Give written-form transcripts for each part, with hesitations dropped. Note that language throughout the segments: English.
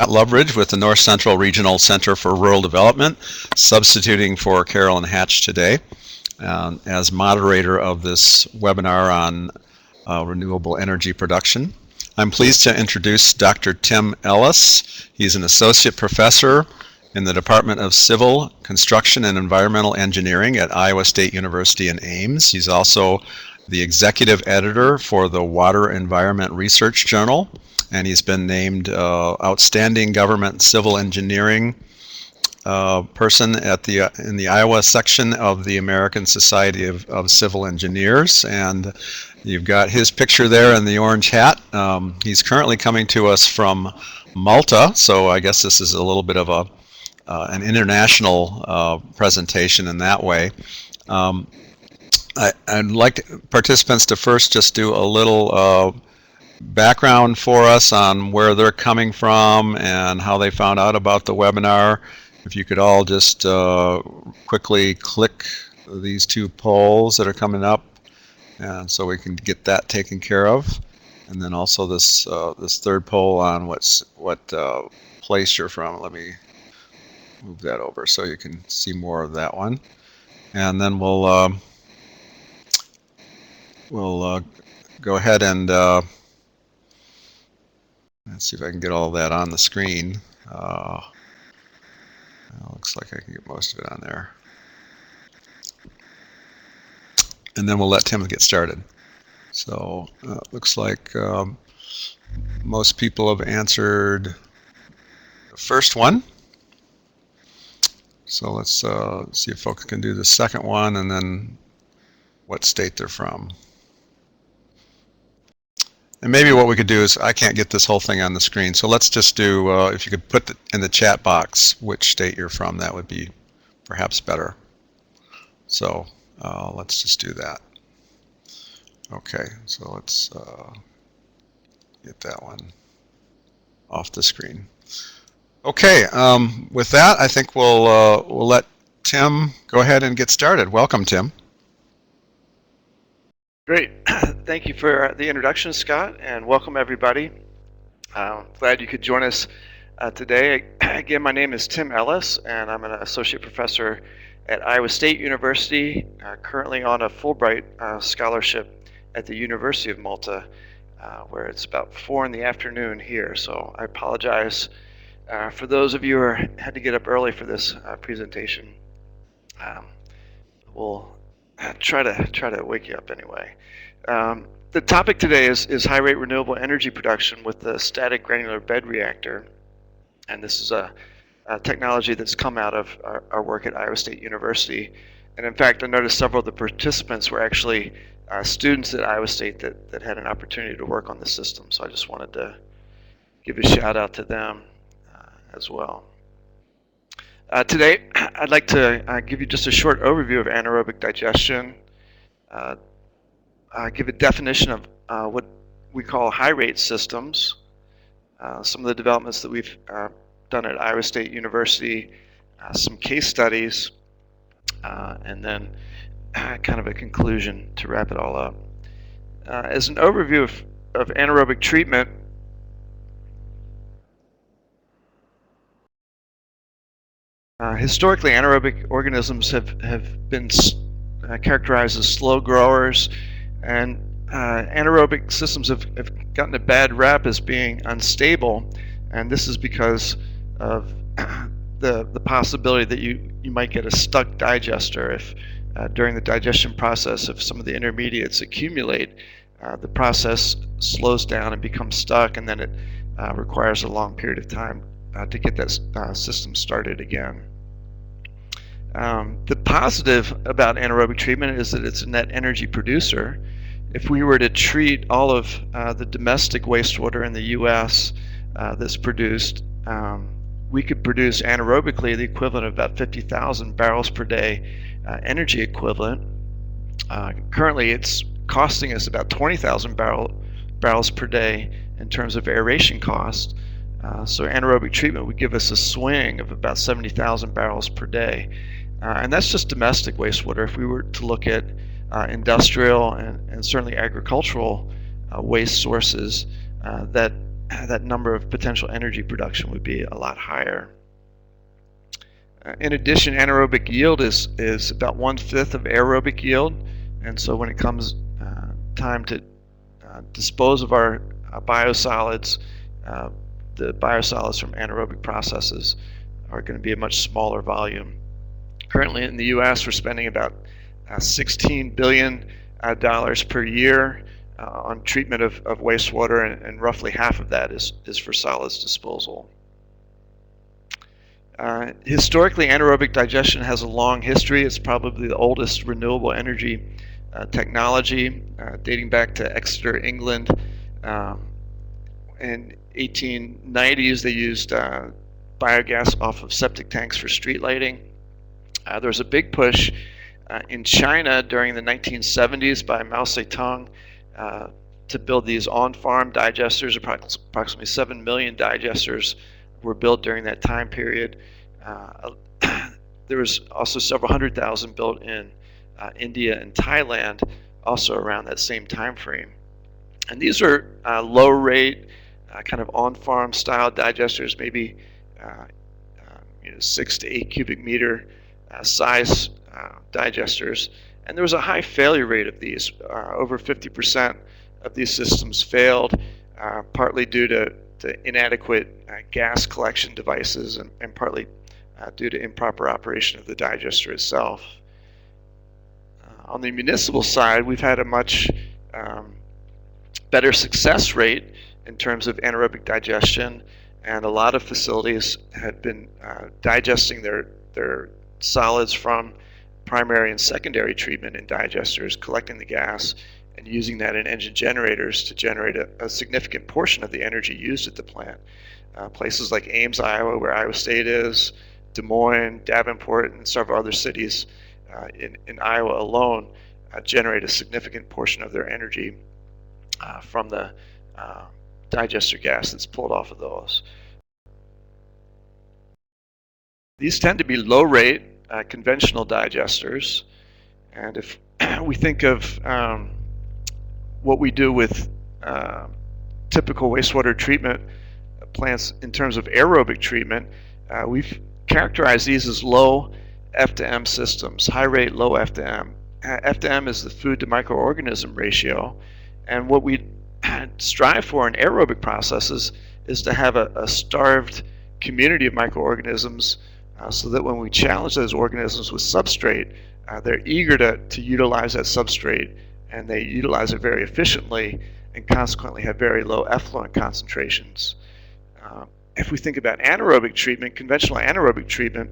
Loveridge with the North Central Regional Center for Rural Development, substituting for Carolyn Hatch today as moderator of this webinar on renewable energy production. I'm pleased to introduce Dr. Tim Ellis. He's an associate professor in the Department of Civil, Construction, and Environmental Engineering at Iowa State University in Ames. He's also the executive editor for the Water Environment Research Journal, and he's been named Outstanding Government Civil Engineering person in the Iowa section of the American Society of Civil Engineers. And you've got his picture there in the orange hat. He's currently coming to us from Malta, so I guess this is a little bit of an international presentation in that way. I'd like participants to first just do a little background for us on where they're coming from and how they found out about the webinar. If you could all just quickly click these two polls that are coming up, and so we can get that taken care of. And then also this this third poll on what place you're from. Let me move that over so you can see more of that one. And then we'll go ahead and let's see if I can get all that on the screen. Looks like I can get most of it on there. And then we'll let Tim get started. So looks like most people have answered the first one. So let's see if folks can do the second one and then what state they're from. And maybe what we could do is, I can't get this whole thing on the screen, so let's just do, if you could put in the chat box which state you're from, that would be perhaps better. So let's just do that. Okay, so let's get that one off the screen. Okay, with that, I think we'll let Tim go ahead and get started. Welcome, Tim. Great. Thank you for the introduction, Scott, and welcome everybody. Glad you could join us today. Again, my name is Tim Ellis, and I'm an associate professor at Iowa State University, currently on a Fulbright scholarship at the University of Malta, where it's about 4 in the afternoon here. So I apologize for those of you who had to get up early for this presentation. We'll try to wake you up anyway. The topic today is high rate renewable energy production with the Static Granular Bed Reactor, and this is a technology that's come out of our work at Iowa State University. And in fact, I noticed several of the participants were actually students at Iowa State that had an opportunity to work on the system, so I just wanted to give a shout out to them as well. Today, I'd like to give you just a short overview of anaerobic digestion, give a definition of what we call high-rate systems, some of the developments that we've done at Iowa State University, some case studies, and then kind of a conclusion to wrap it all up. As an overview of anaerobic treatment, historically, anaerobic organisms have been characterized as slow growers, and anaerobic systems have gotten a bad rap as being unstable, and this is because of the possibility that you might get a stuck digester if during the digestion process, if some of the intermediates accumulate, the process slows down and becomes stuck, and then it requires a long period of time to get that system started again. The positive about anaerobic treatment is that it's a net energy producer. If we were to treat all of the domestic wastewater in the U.S. That's produced, we could produce anaerobically the equivalent of about 50,000 barrels per day energy equivalent. Currently, it's costing us about 20,000 barrels per day in terms of aeration cost. So anaerobic treatment would give us a swing of about 70,000 barrels per day. And that's just domestic wastewater. If we were to look at industrial and certainly agricultural waste sources that that number of potential energy production would be a lot higher. In addition, anaerobic yield is about 1/5 of aerobic yield, and so when it comes time to dispose of our biosolids, the biosolids from anaerobic processes are going to be a much smaller volume. Currently in the U.S., we're spending about $16 billion per year on treatment of wastewater, and roughly half of that is for solids disposal. Historically, anaerobic digestion has a long history. It's probably the oldest renewable energy technology, dating back to Exeter, England. In 1890s, they used biogas off of septic tanks for street lighting. There was a big push in China during the 1970s by Mao Zedong to build these on-farm digesters. Approximately 7 million digesters were built during that time period. There was also several 100,000 built in India and Thailand, also around that same time frame. And these are low rate, kind of on-farm style digesters, maybe 6 to 8 cubic meter size digesters. And there was a high failure rate of these. Over 50% of these systems failed, partly due to inadequate gas collection devices, and partly due to improper operation of the digester itself. On the municipal side, we've had a much better success rate in terms of anaerobic digestion, and a lot of facilities have been digesting their solids from primary and secondary treatment in digesters, collecting the gas and using that in engine generators to generate a significant portion of the energy used at the plant. Places like Ames, Iowa, where Iowa State is, Des Moines, Davenport, and several other cities in Iowa alone generate a significant portion of their energy from the digester gas that's pulled off of those. These tend to be low rate conventional digesters, and if we think of what we do with typical wastewater treatment plants in terms of aerobic treatment, we've characterized these as low F to M systems, high rate, low F to M. F to M is the food to microorganism ratio, and what we strive for in aerobic processes is to have a starved community of microorganisms, so that when we challenge those organisms with substrate, they're eager to utilize that substrate, and they utilize it very efficiently and consequently have very low effluent concentrations. If we think about anaerobic treatment, conventional anaerobic treatment,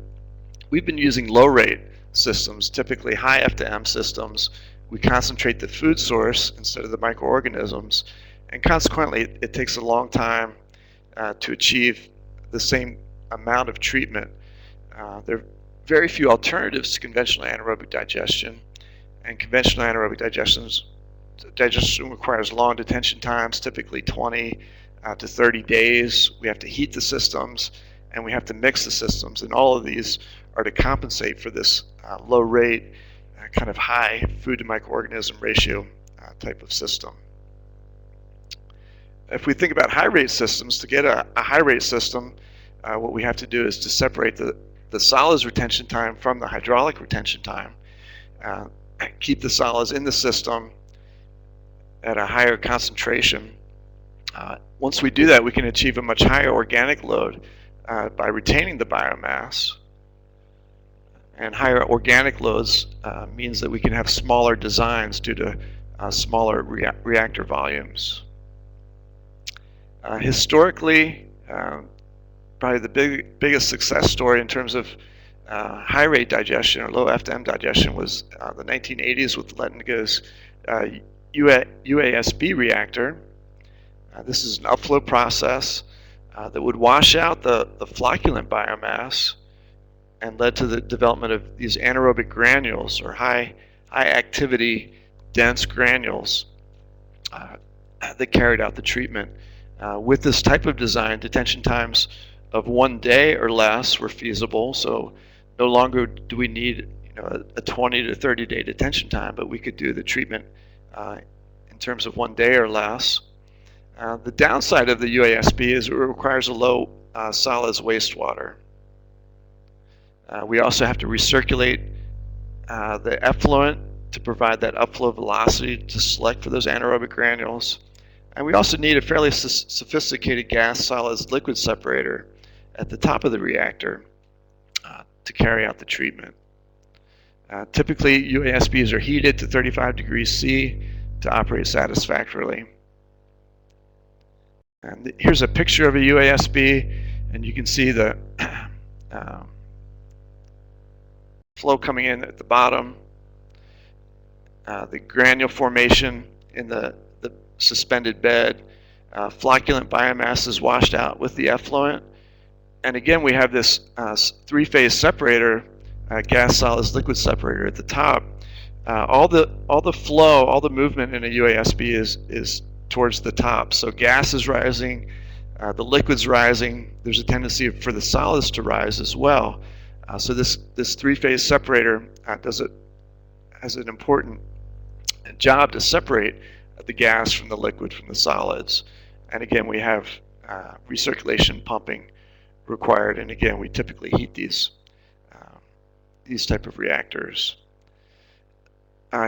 we've been using low rate systems, typically high F to M systems. We concentrate the food source instead of the microorganisms, and consequently it takes a long time to achieve the same amount of treatment. There are very few alternatives to conventional anaerobic digestion, and conventional anaerobic digestion requires long detention times, typically 20 to 30 days. We have to heat the systems, and we have to mix the systems, and all of these are to compensate for this low rate, kind of high food to microorganism ratio type of system. If we think about high rate systems, to get a high rate system, what we have to do is to separate the solids retention time from the hydraulic retention time, keep the solids in the system at a higher concentration. Once we do that, we can achieve a much higher organic load by retaining the biomass. And higher organic loads means that we can have smaller designs due to smaller reactor volumes. Historically, probably the biggest success story in terms of high rate digestion or low F/M digestion was the 1980s with Lettinga's UASB reactor. This is an upflow process that would wash out the flocculent biomass and led to the development of these anaerobic granules, or high activity dense granules that carried out the treatment. With this type of design, detention times of 1 day or less were feasible, so no longer do we need a 20 to 30 day detention time, but we could do the treatment in terms of 1 day or less. The downside of the UASB is it requires a low solids wastewater. We also have to recirculate the effluent to provide that upflow velocity to select for those anaerobic granules. And we also need a fairly sophisticated gas solids liquid separator at the top of the reactor to carry out the treatment. Typically, UASBs are heated to 35 degrees C to operate satisfactorily. And here's a picture of a UASB, and you can see the flow coming in at the bottom, the granule formation in the suspended bed, flocculent biomass is washed out with the effluent, and again we have this three-phase separator, gas solids liquid separator at the top. All the flow, all the movement in a UASB is towards the top. So gas is rising, the liquid's rising. There's a tendency for the solids to rise as well. So this three-phase separator has an important job to separate the gas from the liquid from the solids. And again, we have recirculation pumping required. And again, we typically heat these type of reactors.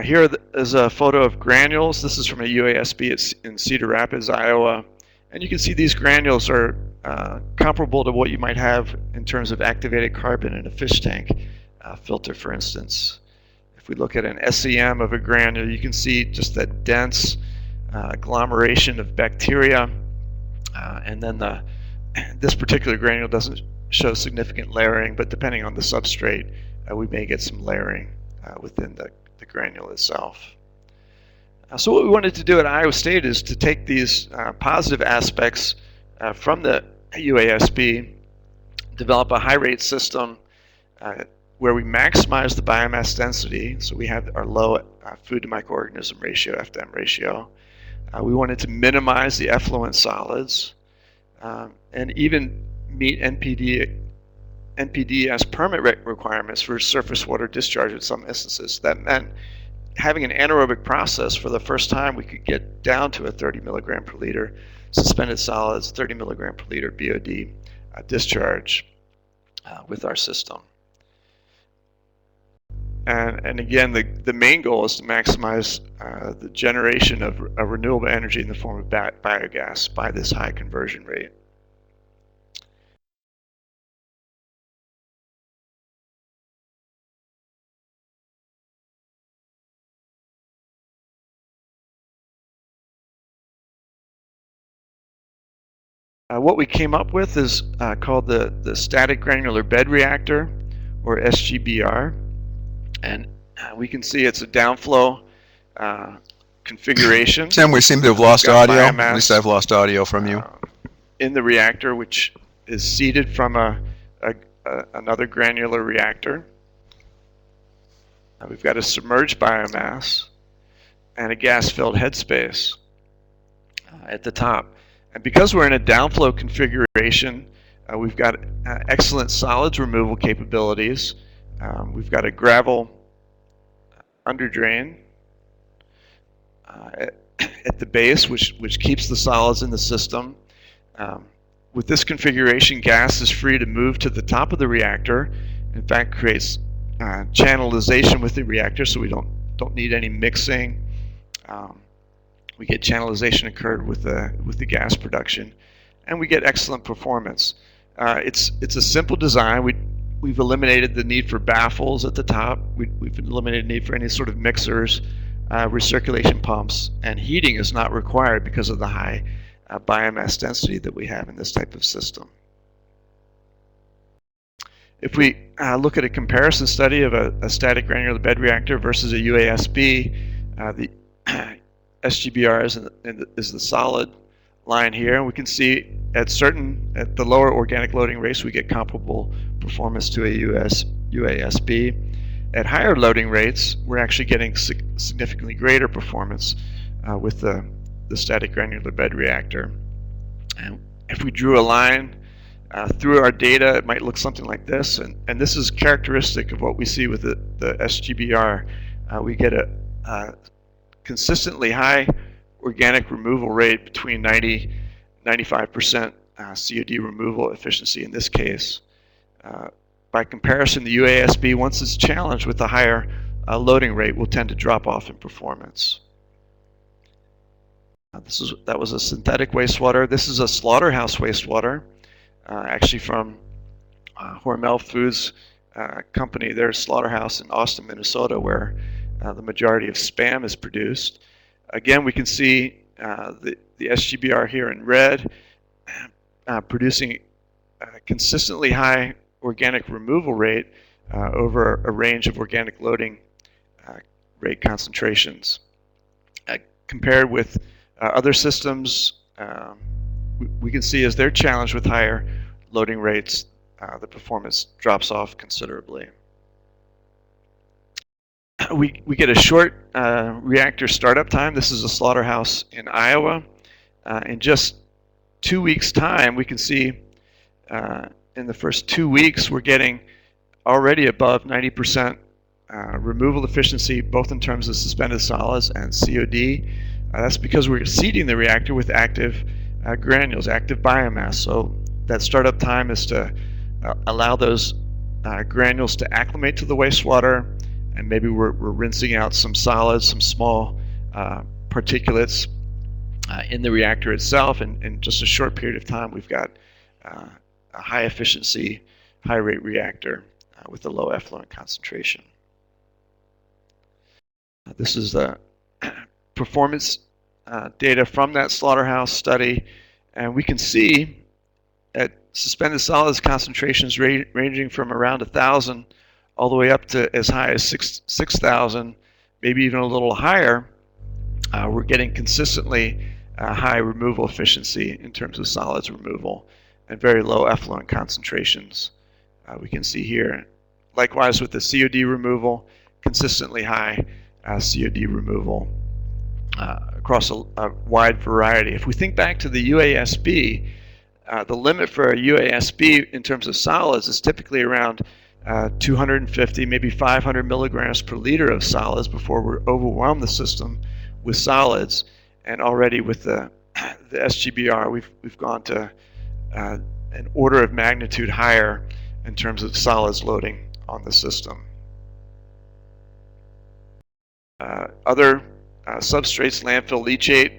Here is a photo of granules. This is from a UASB in Cedar Rapids, Iowa. And you can see these granules are comparable to what you might have in terms of activated carbon in a fish tank filter, for instance. If we look at an SEM of a granule, you can see just that dense agglomeration of bacteria. And then this particular granule doesn't show significant layering, but depending on the substrate, we may get some layering within the granule itself. So what we wanted to do at Iowa State is to take these positive aspects from the UASB, develop a high rate system where we maximize the biomass density. So we have our low food to microorganism ratio, FDM ratio. We wanted to minimize the effluent solids and even meet NPDES permit requirements for surface water discharge in some instances. That meant having an anaerobic process. For the first time, we could get down to a 30 milligram per liter suspended solids, 30 milligram per liter BOD discharge with our system. And again, the main goal is to maximize the generation of renewable energy in the form of biogas by this high conversion rate. What we came up with is called the Static Granular Bed Reactor, or SGBR. And we can see it's a downflow configuration. Tim, we seem to have lost audio. At least I've lost audio from you. In the reactor, which is seeded from another granular reactor. We've got a submerged biomass and a gas-filled headspace at the top. And because we're in a downflow configuration, we've got excellent solids removal capabilities. We've got a gravel underdrain at the base, which keeps the solids in the system. With this configuration, gas is free to move to the top of the reactor. In fact, creates channelization with the reactor, so we don't need any mixing. We get channelization occurred with the gas production, and we get excellent performance. It's a simple design. We've eliminated the need for baffles at the top. We've eliminated the need for any sort of mixers, recirculation pumps, and heating is not required because of the high biomass density that we have in this type of system. If we look at a comparison study of a static granular bed reactor versus a UASB, the SGBR is the solid line here. We can see at the lower organic loading rates, we get comparable performance to a UASB. At higher loading rates, we're actually getting significantly greater performance with the static granular bed reactor. And if we drew a line through our data, it might look something like this. And this is characteristic of what we see with the SGBR. We get a consistently high organic removal rate between 90-95% COD removal efficiency in this case. By comparison, the UASB, once it's challenged with a higher loading rate, will tend to drop off in performance. That was a synthetic wastewater. This is a slaughterhouse wastewater, actually from Hormel Foods company, their slaughterhouse in Austin, Minnesota, where the majority of Spam is produced. Again, we can see the SGBR here in red, producing consistently high organic removal rate over a range of organic loading rate concentrations. Compared with other systems, we can see as they're challenged with higher loading rates, the performance drops off considerably. We get a short reactor startup time. This is a slaughterhouse in Iowa. In just 2 weeks' time, we can see in the first 2 weeks we're getting already above 90% removal efficiency, both in terms of suspended solids and COD. That's because we're seeding the reactor with active granules, active biomass. So that startup time is to allow those granules to acclimate to the wastewater, and maybe we're rinsing out some solids, some small particulates in the reactor itself. And in just a short period of time, we've got a high efficiency, high rate reactor with a low effluent concentration. This is the performance data from that slaughterhouse study, and we can see at suspended solids concentrations ranging from around 1,000 all the way up to as high as 6,000, maybe even a little higher. We're getting consistently high removal efficiency in terms of solids removal and very low effluent concentrations. We can see here, likewise with the COD removal, consistently high COD removal across a wide variety. If we think back to the UASB, the limit for a UASB in terms of solids is typically around 250, maybe 500 milligrams per liter of solids before we overwhelm the system with solids. And already with the SGBR, we've gone to an order of magnitude higher in terms of solids loading on the system. Other substrates, landfill leachate,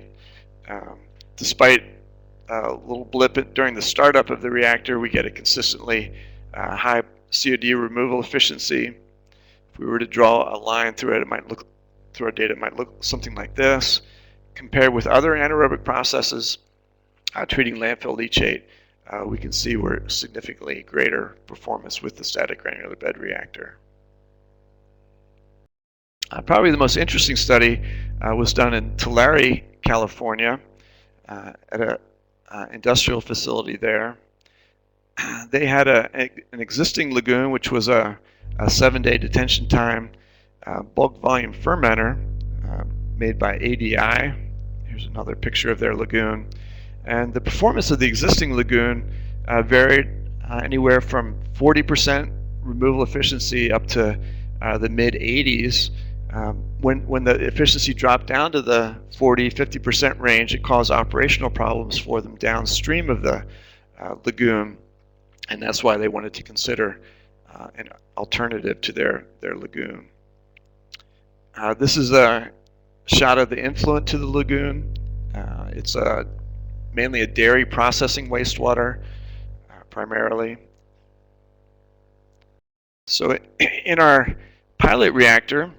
despite a little blip during the startup of the reactor, we get a consistently high COD removal efficiency. If we were to draw a line through it, through our data, it might look something like this. Compared with other anaerobic processes treating landfill leachate, we can see we're significantly greater performance with the static granular bed reactor. Probably the most interesting study was done in Tulare, California, at an industrial facility there. They had an existing lagoon, which was a 7-day detention time bulk volume fermenter made by ADI. Here's another picture of their lagoon. And the performance of the existing lagoon varied anywhere from 40% removal efficiency up to the mid-80s. When the efficiency dropped down to the 40-50% range, it caused operational problems for them downstream of the lagoon, and that's why they wanted to consider an alternative to their lagoon. This is a shot of the influent to the lagoon. It's mainly a dairy processing wastewater, primarily. So in our pilot reactor,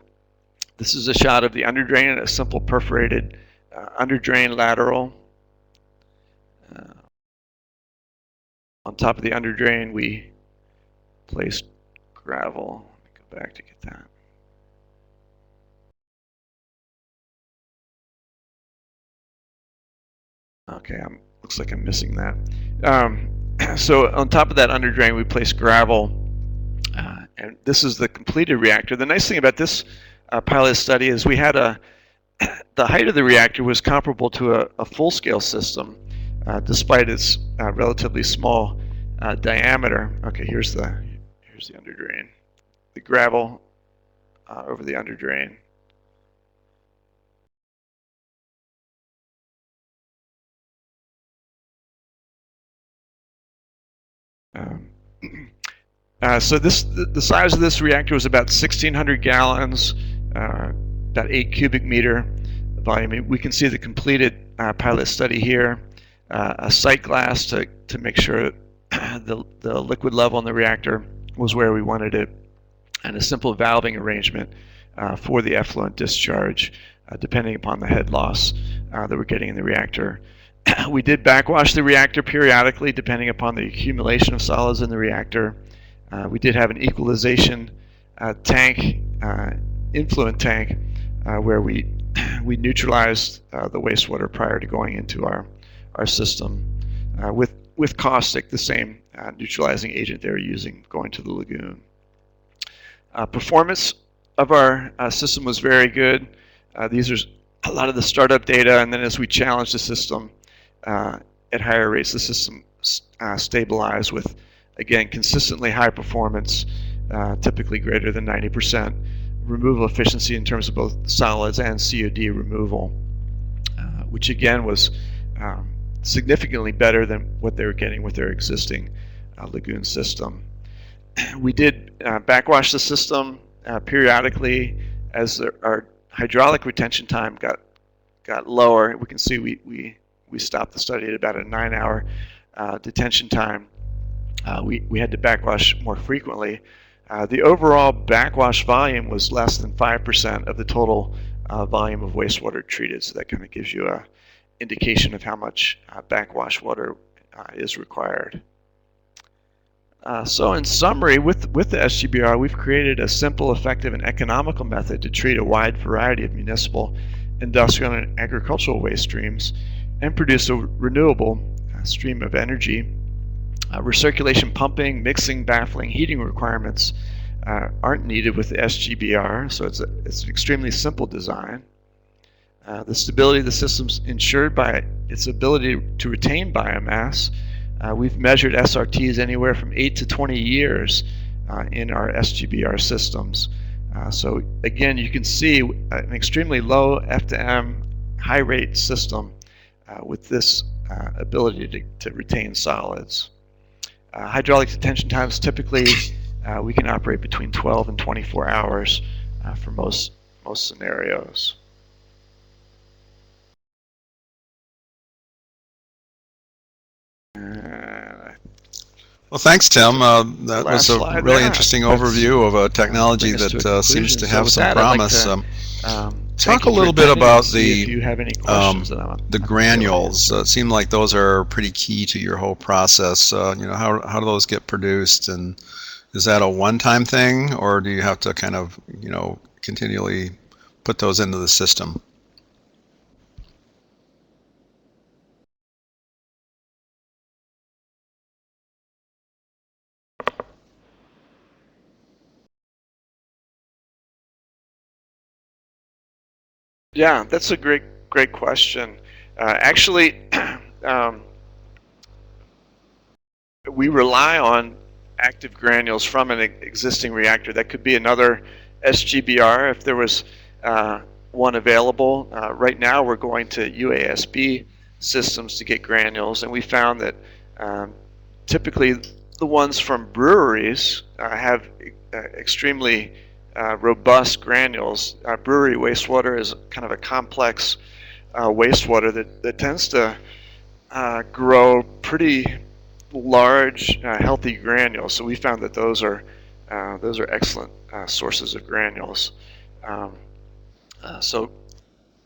this is a shot of the underdrain and a simple perforated underdrain lateral. On top of the underdrain, we placed gravel. Let me go back to get that. Okay, looks like I'm missing that. So on top of that underdrain, we placed gravel, and this is the completed reactor. The nice thing about this pilot study is we had the height of the reactor was comparable to a full-scale system, despite its relatively small diameter. Okay, here's the underdrain. The gravel over the underdrain. Um, so the size of this reactor was about 1,600 gallons, about 8 cubic meter volume. We can see the completed pilot study here, a sight glass to make sure the liquid level in the reactor was where we wanted it, and a simple valving arrangement for the effluent discharge, depending upon the head loss that we're getting in the reactor. We did backwash the reactor periodically, depending upon the accumulation of solids in the reactor. We did have an equalization tank, influent tank, where we neutralized the wastewater prior to going into our system with caustic, the same neutralizing agent they were using going to the lagoon. Performance of our system was very good. These are a lot of the startup data, and then as we challenged the system at higher rates, the system stabilized with, again, consistently high performance, typically greater than 90% removal efficiency in terms of both solids and COD removal, which again was significantly better than what they were getting with their existing lagoon system. We did backwash the system periodically as our hydraulic retention time got lower. We can see we stopped the study at about a 9-hour detention time. We had to backwash more frequently. The overall backwash volume was less than 5% of the total volume of wastewater treated, so that kind of gives you an indication of how much backwash water is required. So in summary, with the SGBR, we've created a simple, effective, and economical method to treat a wide variety of municipal, industrial, and agricultural waste streams and produce a renewable stream of energy. Recirculation pumping, mixing, baffling, heating requirements aren't needed with the SGBR, so it's an extremely simple design. The stability of the system is ensured by its ability to retain biomass. We've measured SRTs anywhere from 8 to 20 years in our SGBR systems. So again, you can see an extremely low F/M high rate system with this ability to retain solids. Hydraulic detention times, typically we can operate between 12 and 24 hours for most scenarios. Well, thanks, Tim. That was a really interesting overview of a technology that seems to have some promise. Talk a little bit about the granules. It seemed like those are pretty key to your whole process. How do those get produced, and is that a one-time thing, or do you have to kind of continually put those into the system? Yeah, that's a great question. Actually, we rely on active granules from an existing reactor. That could be another SGBR if there was one available. Right now, we're going to UASB systems to get granules, and we found that typically the ones from breweries have extremely robust granules. Brewery wastewater is kind of a complex wastewater that tends to grow pretty large, healthy granules. So we found that those are excellent sources of granules. So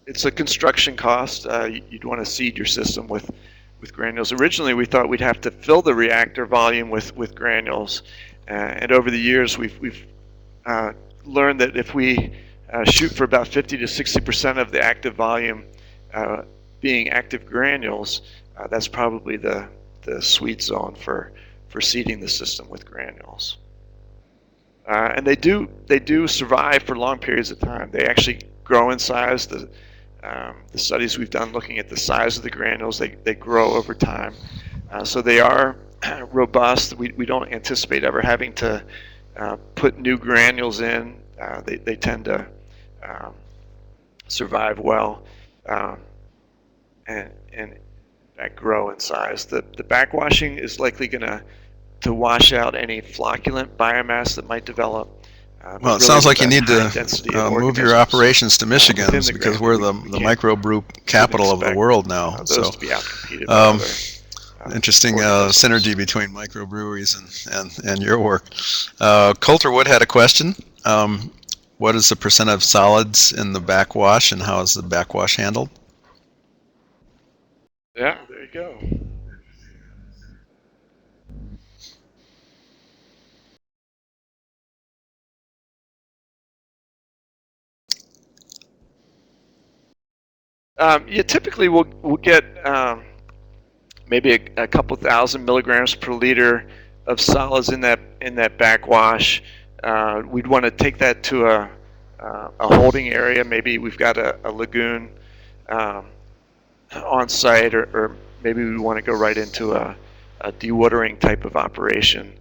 it's a construction cost. You'd want to seed your system with granules. Originally, we thought we'd have to fill the reactor volume with granules, and over the years, we've learned that if we shoot for about 50 to 60% of the active volume being active granules, that's probably the sweet zone for seeding the system with granules. And they do survive for long periods of time. They actually grow in size. The studies we've done looking at the size of the granules, they grow over time. So they are robust. We don't anticipate ever having to put new granules in. They tend to survive well and grow in size. The backwashing is likely going to to wash out any flocculent biomass that might develop. Well, it sounds like you need to move your operations to Michigan's because we're the microbrew capital of the world now. Those So to be outcompeted by other, interesting synergy between microbreweries and your work. Coulter Wood had a question. What is the percent of solids in the backwash, and how is the backwash handled? Yeah, there you go. Yeah, typically we'll get maybe a couple thousand milligrams per liter of solids in that backwash. We'd want to take that to a holding area. Maybe we've got a lagoon on site, or maybe we want to go right into a dewatering type of operation.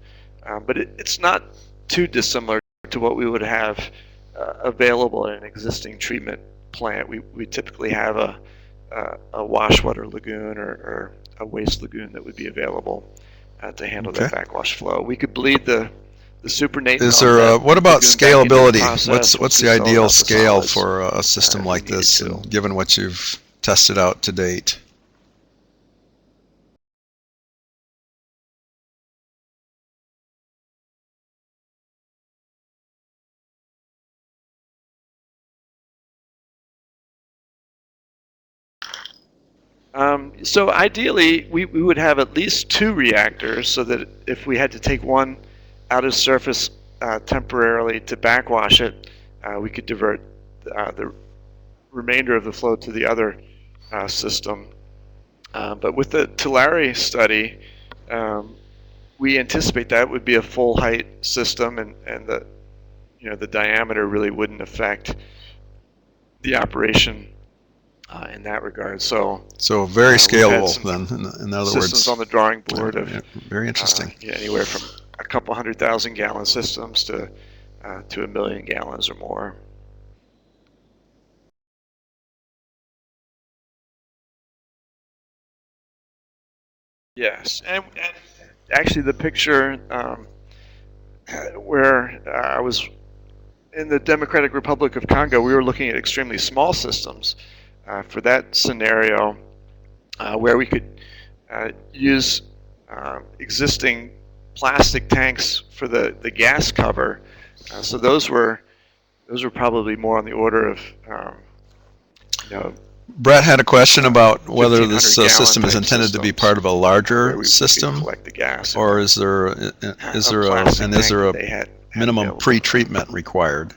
But it's not too dissimilar to what we would have available in an existing treatment plant. We typically have a wash water lagoon or a waste lagoon that would be available to handle that backwash flow. We could bleed the supernatant. Is there what about scalability? What's the ideal scale for a system like this, given what you've tested out to date? So ideally, we would have at least 2 reactors, so that if we had to take one out of surface temporarily to backwash it, we could divert the remainder of the flow to the other system. But with the Tulare study, we anticipate that would be a full height system, and the diameter really wouldn't affect the operation in that regard. So very scalable then. In other words, systems on the drawing board of very interesting. Anywhere from a couple 100,000 gallon systems to 1 million gallons or more. Yes, and actually the picture where I was in the Democratic Republic of Congo, we were looking at extremely small systems for that scenario, where we could use existing plastic tanks for the gas cover. So those were probably more on the order of Brett had a question about whether this system is intended to be part of a larger system, or is there a minimum pre-treatment required?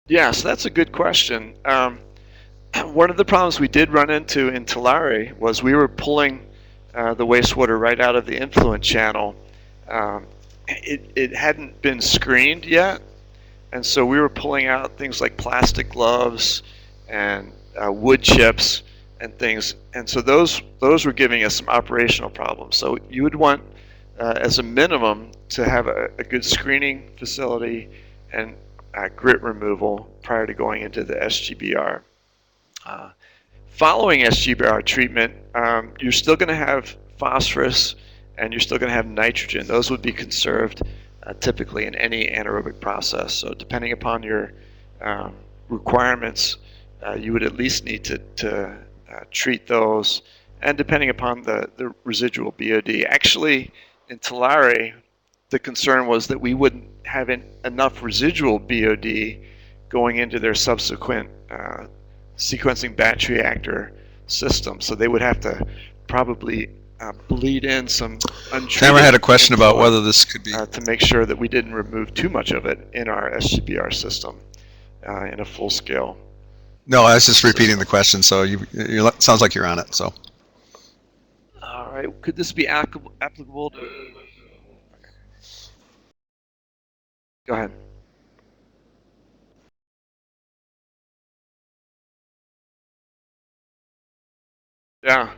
Yeah, so that's a good question. One of the problems we did run into in Tulare was we were pulling the wastewater right out of the influent channel. It hadn't been screened yet, and so we were pulling out things like plastic gloves and wood chips and things, and so those were giving us some operational problems. So you would want, as a minimum, to have a good screening facility and grit removal prior to going into the SGBR. Following SGBR treatment, you're still going to have phosphorus and you're still going to have nitrogen. Those would be conserved typically in any anaerobic process. So depending upon your requirements, you would at least need to treat those, and depending upon the residual BOD. Actually, in Tulare, the concern was that we wouldn't have enough residual BOD going into their subsequent sequencing batch reactor system. So they would have to probably bleed in some untreated. Cameron had a question about whether this could be to make sure that we didn't remove too much of it in our SGBR system in a full scale. No, I was just repeating the question. So you sounds like you're on it. So. All right. Could this be applicable to? Go ahead. Yeah.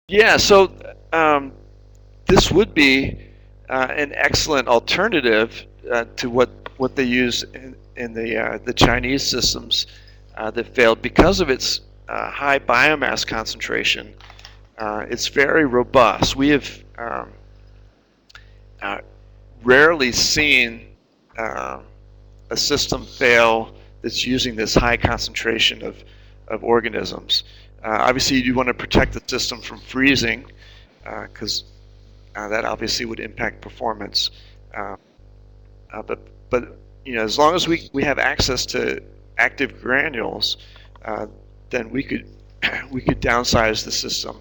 Yeah, so this would be an excellent alternative to what they use in the Chinese systems that failed because of its high biomass concentration. It's very robust. We have rarely seen a system fail that's using this high concentration of organisms. Obviously, you want to protect the system from freezing because that obviously would impact performance. But as long as we have access to active granules, then we could downsize the system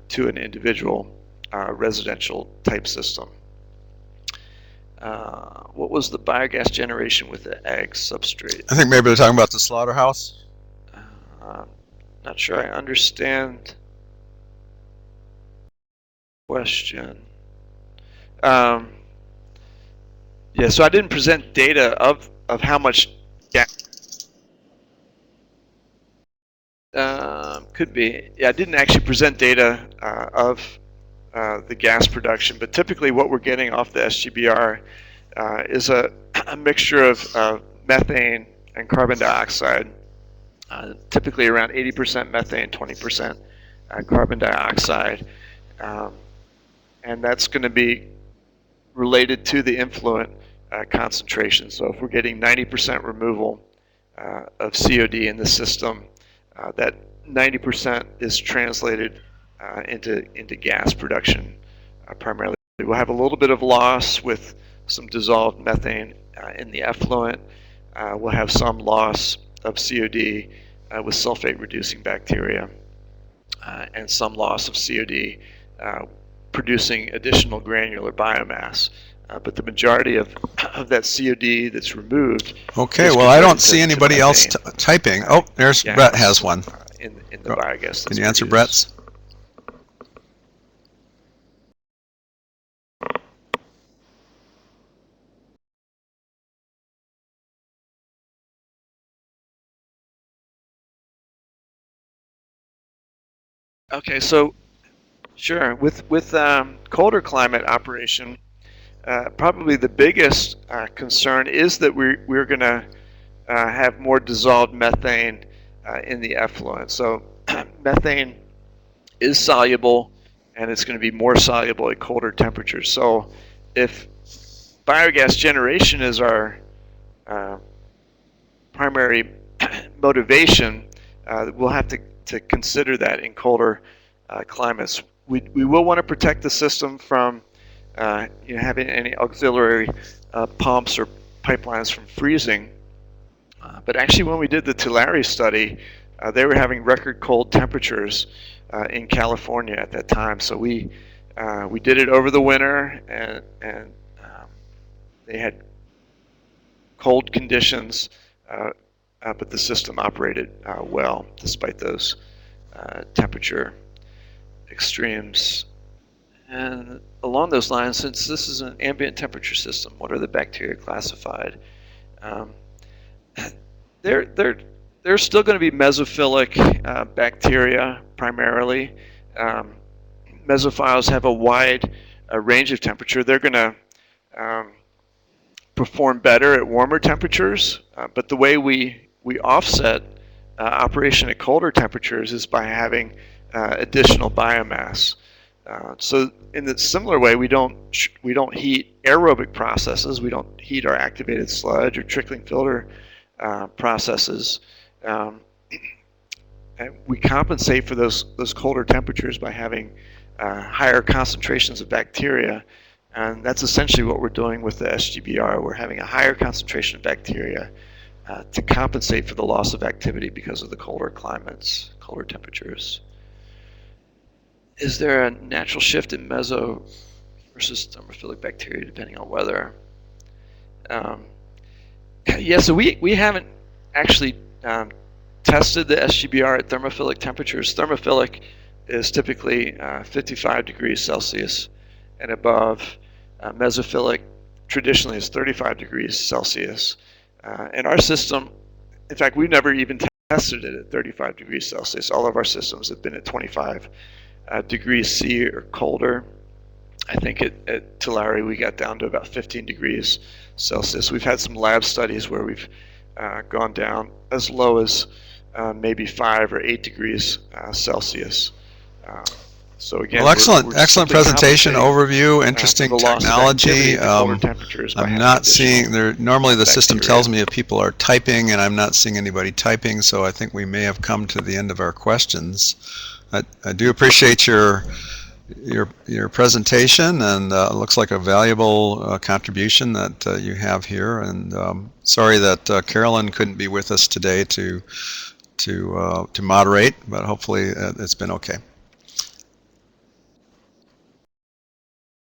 to an individual residential type system. What was the biogas generation with the ag substrate? I think maybe they're talking about the slaughterhouse. Not sure I understand the question. Yeah, so I didn't present data of how much gas. Could be. Yeah, I didn't actually present data of the gas production, but typically what we're getting off the SGBR is a mixture of methane and carbon dioxide, typically around 80% methane, 20% carbon dioxide, and that's going to be related to the influent concentration. So if we're getting 90% removal of COD in the system, that 90% is translated into gas production primarily. We'll have a little bit of loss with some dissolved methane in the effluent. We'll have some loss of COD with sulfate-reducing bacteria, and some loss of COD producing additional granular biomass. But the majority of that COD that's removed. Okay, well, I don't see anybody else typing. Oh, there's Brett has one. In the biogas. Can you answer Brett's? Okay, so sure. With colder climate operation, probably the biggest concern is that we're going to have more dissolved methane in the effluent. So methane is soluble, and it's going to be more soluble at colder temperatures. So if biogas generation is our primary motivation, we'll have to consider that in colder climates. We will want to protect the system from having any auxiliary pumps or pipelines from freezing. But actually, when we did the Tulare study, they were having record cold temperatures in California at that time. So we did it over the winter, and they had cold conditions, but the system operated well despite those temperature extremes. And along those lines, since this is an ambient temperature system, what are the bacteria classified? They're still going to be mesophilic bacteria primarily. Mesophiles have a wide range of temperature. They're going to perform better at warmer temperatures, but the way we offset operation at colder temperatures is by having additional biomass. So in a similar way, we don't heat aerobic processes. We don't heat our activated sludge or trickling filter processes. And we compensate for those colder temperatures by having higher concentrations of bacteria, and that's essentially what we're doing with the SGBR. We're having a higher concentration of bacteria to compensate for the loss of activity because of the colder climates, colder temperatures. Is there a natural shift in meso versus thermophilic bacteria depending on weather? Yeah, so we haven't actually tested the SGBR at thermophilic temperatures. Thermophilic is typically 55 degrees Celsius and above. Mesophilic traditionally is 35 degrees Celsius. And our system, in fact, we've never even tested it at 35 degrees Celsius. All of our systems have been at 25 degrees C or colder. I think at Tulare we got down to about 15 degrees Celsius. We've had some lab studies where we've gone down as low as maybe 5 or 8 degrees Celsius. So again, well, excellent, we're excellent simply presentation, compensating, overview, interesting for the loss of activity technology. at the colder temperatures by I'm having not seeing additional there. Normally, the system bacteria. tells me if people are typing, and I'm not seeing anybody typing. So I think we may have come to the end of our questions. I do appreciate your presentation, and it looks like a valuable contribution that you have here. And sorry that Carolyn couldn't be with us today to moderate, but hopefully it's been okay.